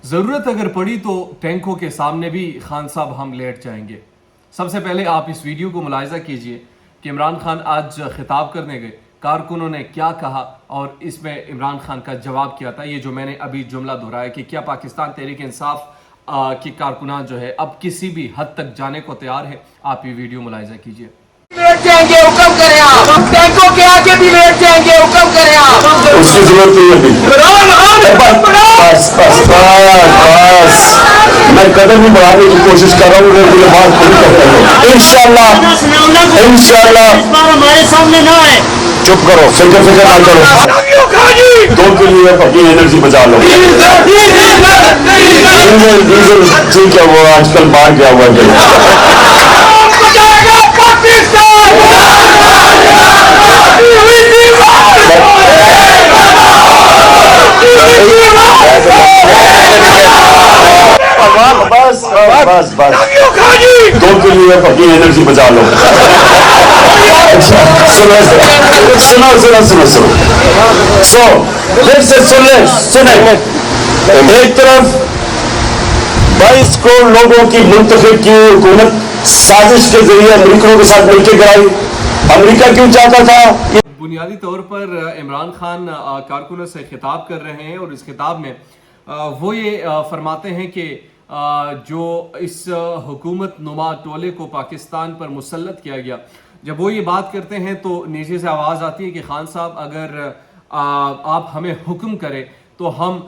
ज़रूरत अगर पड़ी तो टैंकों के सामने भी खान साहब हम लेट जाएंगे। सबसे पहले आप इस वीडियो को मुलाहिज़ा कीजिए कि इमरान खान आज खिताब करने गए, कारकुनों ने क्या कहा और इसमें इमरान खान का जवाब क्या था। ये जो मैंने अभी जुमला दोहराया कि क्या पाकिस्तान तहरीक इंसाफ की कारकुनान जो है अब किसी भी हद तक जाने को तैयार है, आप ये वीडियो मुलाहिज़ा कीजिए। लेट जाएंगे, हुक्म करें आप। टैंकों के आगे भी लेट जाएंगे, हुक्म करें आप। उसकी जरूरत नहीं है बस बस बस मैं कदम ही बढ़ाने की कोशिश कर रहा हूँ, मुझे बात पूरी करते हैं इंशाल्लाह हमारे सामने ना है। चुप करो, फिक्र ना करो, दो के लिए अपनी एनर्जी बचा लो। डीजल ठीक है, वो आजकल बाहर गया हुआ है। बस बस बस दो के लिए अपनी एनर्जी बचा लो। सुनो फिर से सुने एक तरफ 22 करोड़ लोगों की मुंतखब की हुकूमत साजिश के जरिए अमरीकियों के साथ मिलकर कराई। अमरीका क्यों चाहता था कि बुनियादी तौर पर इमरान खान कारकुनों से खिताब कर रहे हैं और इस खिताब में वो ये फरमाते हैं कि जो इस हुकूमत नुमा टोले को पाकिस्तान पर मुसल्लत किया गया, जब वो ये बात करते हैं तो नीचे से आवाज़ आती है कि खान साहब अगर आप हमें हुक्म करें तो हम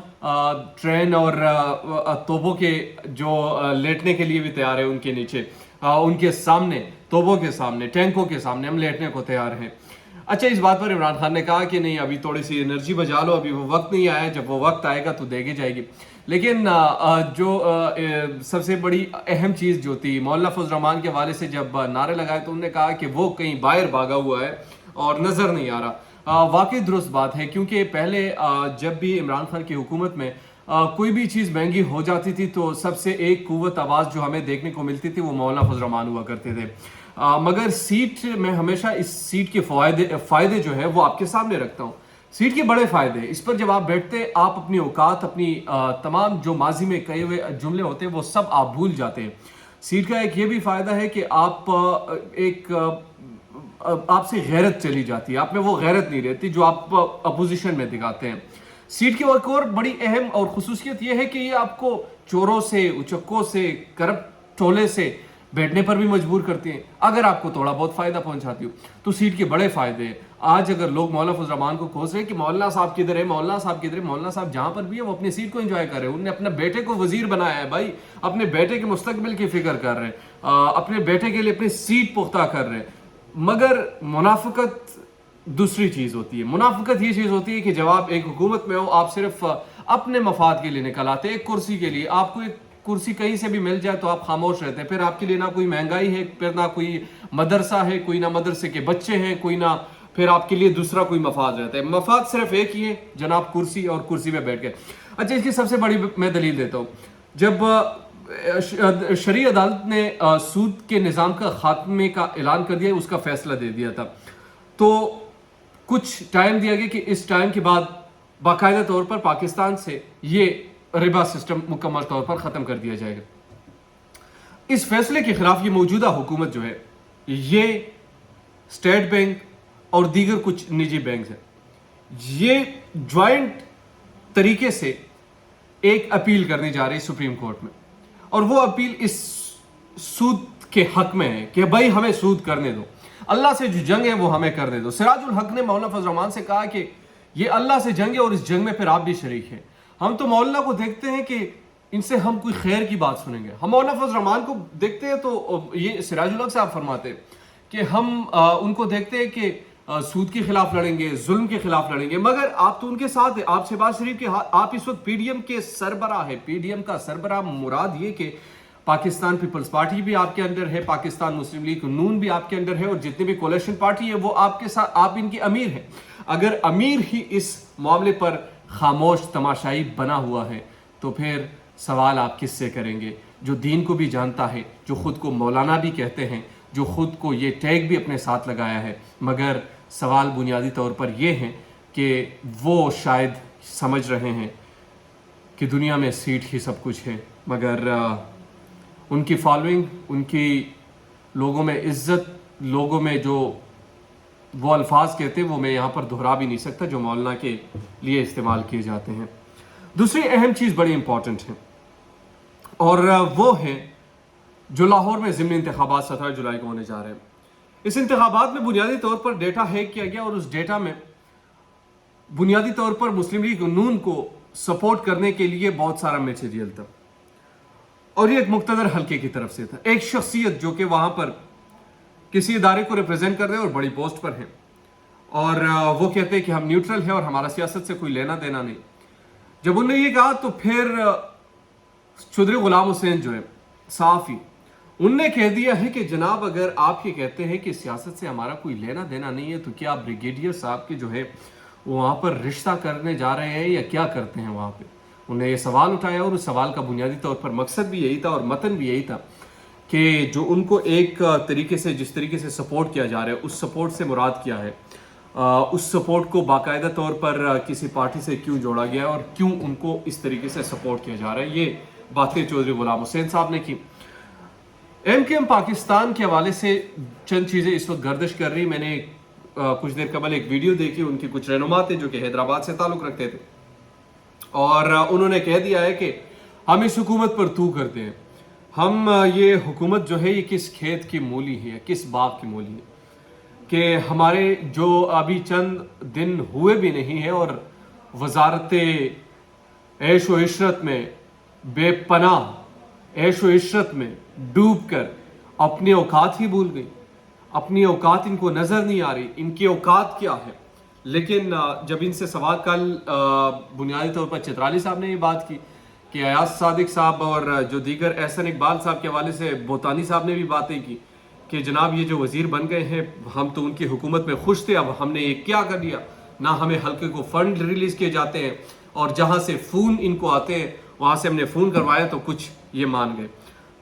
ट्रेन और तोपों के जो लेटने के लिए भी तैयार है, उनके नीचे उनके सामने, तोपों के सामने, टैंकों के सामने हम लेटने को तैयार हैं। अच्छा, इस बात पर इमरान खान ने कहा कि नहीं, अभी थोड़ी सी एनर्जी बचा लो, अभी वो वक्त नहीं आया, जब वो वक्त आएगा तो देखी जाएगी। लेकिन जो सबसे बड़ी अहम चीज़ जो थी, मौलाना फजल रहमान के हवाले से जब नारे लगाए तो उन्होंने कहा कि वो कहीं बाहर भागा हुआ है और नज़र नहीं आ रहा। वाकई दुरुस्त बात है, क्योंकि पहले जब भी इमरान खान की हुकूमत में कोई भी चीज़ महंगी हो जाती थी तो सबसे एक कुव्वत आवाज़ जो हमें देखने को मिलती थी वो मौलाना फजल रहमान हुआ करते थे। मगर सीट में हमेशा इस सीट के फ़ायदे जो है वो आपके सामने रखता हूँ। सीट के बड़े फ़ायदे, इस पर जब आप बैठते आप अपनी औकात, अपनी तमाम जो माजी में कहे हुए जुमले होते हैं वो सब आप भूल जाते हैं। सीट का एक ये भी फ़ायदा है कि आपसे गैरत चली जाती है, आप में वो गैरत नहीं रहती जो आप अपोजिशन में दिखाते हैं। सीट की एक और बड़ी अहम और खुसूसियत ये है कि ये आपको चोरों से, उचक्कों से, करप्ट टोले से बैठने पर भी मजबूर करती हैं। अगर आपको थोड़ा बहुत फ़ायदा पहुंचाती हो तो सीट के बड़े फ़ायदे हैं। आज अगर लोग मौलाना फजल रहमान को खोज रहे हैं कि मौलाना साहब किधर है, मौलाना साहब किधर है, मौलाना साहब जहाँ पर भी है वो अपनी सीट को एंजॉय कर रहे हैं। उन्होंने अपने बेटे को वजीर बनाया है भाई, अपने बेटे के मुस्तकबिल की फिक्र कर रहे हैं, अपने बेटे के लिए अपनी सीट पुख्ता कर रहे हैं। मगर मुनाफिकत दूसरी चीज़ होती है। मुनाफिकत ये चीज़ होती है कि जब आप एक हुकूमत में हो, आप सिर्फ अपने मफाद के लिए निकल आते हैं, एक कुर्सी के लिए। आपको एक कुर्सी कहीं से भी मिल जाए तो आप खामोश रहते हैं। फिर आपके लिए ना कोई महंगाई है, फिर ना कोई मदरसा है, कोई ना मदरसे के बच्चे हैं, कोई ना फिर आपके लिए दूसरा कोई मफाद रहता है। मफाद सिर्फ एक ही है, जनाब कुर्सी, और कुर्सी पे बैठ के। अच्छा, इसकी सबसे बड़ी मैं दलील देता हूँ। जब शरई अदालत ने सूद के निज़ाम का खात्मे का ऐलान कर दिया, उसका फैसला दे दिया था, तो कुछ टाइम दिया गया कि इस टाइम के बाद बाकायदा तौर पर पाकिस्तान से ये रिबा सिस्टम मुकम्मल तौर पर ख़त्म कर दिया जाएगा। इस फैसले के खिलाफ ये मौजूदा हुकूमत जो है, ये स्टेट बैंक और दीगर कुछ निजी बैंक है, ये ज्वाइंट तरीके से एक अपील करने जा रही है सुप्रीम कोर्ट में। और वो अपील इस सूद के हक में है कि भाई हमें सूद करने दो, अल्लाह से जो जंग है वो हमें करने दो। सिराजुल हक ने मौलाना फजल रहमान से कहा कि ये अल्लाह से जंग है और इस जंग में फिर आप भी शरीक हैं। हम तो मौलाना को देखते हैं कि इनसे हम कोई खैर की बात सुनेंगे। हम मौलाना फजल रहमान को देखते हैं तो ये सिराजुल हक साहब फरमाते हैं कि हम उनको देखते हैं कि सूद के खिलाफ लड़ेंगे, जुल्म के खिलाफ लड़ेंगे, मगर आप तो उनके साथ है। आप शहबाज शरीफ के आप इस वक्त पीडीएम के सरबराह है। पीडीएम का सरबराह मुराद ये कि पाकिस्तान पीपल्स पार्टी भी आपके अंडर है, पाकिस्तान मुस्लिम लीग नून भी आपके अंडर है, और जितनी भी कोalition पार्टी है वो आपके साथ, आप इनकी अमीर है। अगर अमीर ही इस मामले पर खामोश तमाशाई बना हुआ है तो फिर सवाल आप किससे करेंगे, जो दीन को भी जानता है, जो खुद को मौलाना भी कहते हैं, जो खुद को ये टैग भी अपने साथ लगाया है। मगर सवाल बुनियादी तौर पर यह है कि वो शायद समझ रहे हैं कि दुनिया में सीट ही सब कुछ है, मगर उनकी फॉलोइंग, उनकी लोगों में इज्जत, लोगों में जो वो अल्फाज कहते हैं वो मैं यहाँ पर दोहरा भी नहीं सकता जो मौलाना के लिए इस्तेमाल किए जाते हैं। दूसरी अहम चीज़ बड़ी इंपॉर्टेंट है और वो है जो लाहौर में ज़िमनी इंतखाबात 17 जुलाई को होने जा रहे हैं। इस इंतखाबात में बुनियादी तौर पर डेटा हैक किया गया और उस डेटा में बुनियादी तौर पर मुस्लिम लीग नून को सपोर्ट करने के लिए बहुत सारा मटेरियल था और ये एक मुक्तदर हल्के की तरफ से था। एक शख्सियत जो कि वहां पर किसी इदारे को रिप्रेजेंट कर रहे हैं और बड़ी पोस्ट पर हैं और वो कहते हैं कि हम न्यूट्रल हैं और हमारा सियासत से कोई लेना देना नहीं। जब उन्होंने ये कहा तो फिर चौधरी गुलाम हुसैन जो है सहाफ़ी, उनने कह दिया है कि जनाब अगर आप ये कहते हैं कि सियासत से हमारा कोई लेना देना नहीं है तो क्या आप ब्रिगेडियर साहब के जो है वो वहाँ पर रिश्ता करने जा रहे हैं या क्या करते हैं वहाँ पे। उन्हें ये सवाल उठाया और उस सवाल का बुनियादी तौर पर मकसद भी यही था और मतन भी यही था कि जो उनको एक तरीके से जिस तरीके से सपोर्ट किया जा रहा है उस सपोर्ट से मुराद क्या है, उस सपोर्ट को बाकायदा तौर पर किसी पार्टी से क्यों जोड़ा गया और क्यों उनको इस तरीके से सपोर्ट किया जा रहा है। ये बातें चौधरी गुलाम हुसैन साहब ने की। MKM पाकिस्तान के हवाले से चंद चीज़ें इस वक्त गर्दिश कर रही। मैंने कुछ देर कबल एक वीडियो देखी, उनके कुछ रहनुमा थे जो कि हैदराबाद से ताल्लुक़ रखते थे और उन्होंने कह दिया है कि हम इस हुकूमत पर तू करते हैं, हम ये हुकूमत जो है ये किस खेत की मूली है, किस बाग की मूली है, कि हमारे जो अभी चंद दिन हुए भी नहीं है और वजारत ऐश व इशरत में बेपनाह ऐश व इशरत में डूब कर अपनी औकात ही भूल गई। अपनी औकात इनको नज़र नहीं आ रही, इनकी औकात क्या है। लेकिन जब इनसे सवाल कल बुनियादी तौर पर चित्राली साहब ने ये बात की कि अयाज सादिक साहब और जो दीगर एहसन इकबाल साहब के हवाले से बोतानी साहब ने भी बातें की कि जनाब ये जो वज़ीर बन गए हैं हम तो उनकी हुकूमत में खुश थे, अब हमने ये क्या कर दिया, ना हमें हल्के को फंड रिलीज़ किए जाते हैं और जहाँ से फ़ोन इनको आते हैं वहाँ से हमने फ़ोन करवाया तो कुछ ये मान गए।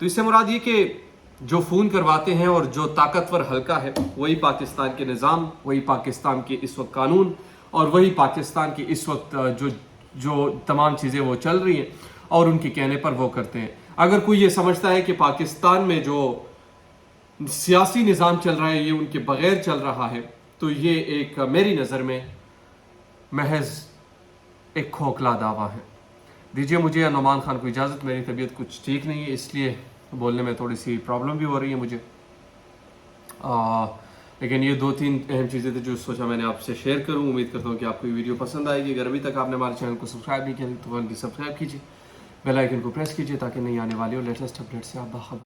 तो इससे मुराद ये कि जो फ़ोन करवाते हैं और जो ताकतवर हल्का है वही पाकिस्तान के निज़ाम, वही पाकिस्तान के इस वक्त कानून और वही पाकिस्तान की इस वक्त जो तमाम चीज़ें वो चल रही हैं और उनके कहने पर वो करते हैं। अगर कोई ये समझता है कि पाकिस्तान में जो सियासी निज़ाम चल रहा है ये उनके बग़ैर चल रहा है तो ये एक मेरी नज़र में महज एक खोखला दावा है। दीजिए मुझे या नुमान खान को इजाज़त, मेरी तबीयत कुछ ठीक नहीं है इसलिए बोलने में थोड़ी सी प्रॉब्लम भी हो रही है मुझे। लेकिन ये 2-3 अहम चीज़ें थी जो सोचा मैंने आपसे शेयर करूं। उम्मीद करता हूं कि आपको ये वीडियो पसंद आएगी। अगर अभी तक आपने हमारे चैनल को सब्सक्राइब नहीं किया तो सब्सक्राइब कीजिए, बेल आइकन को प्रेस कीजिए ताकि नई आने वाली और लेटेस्ट अपडेट से आप बाखबर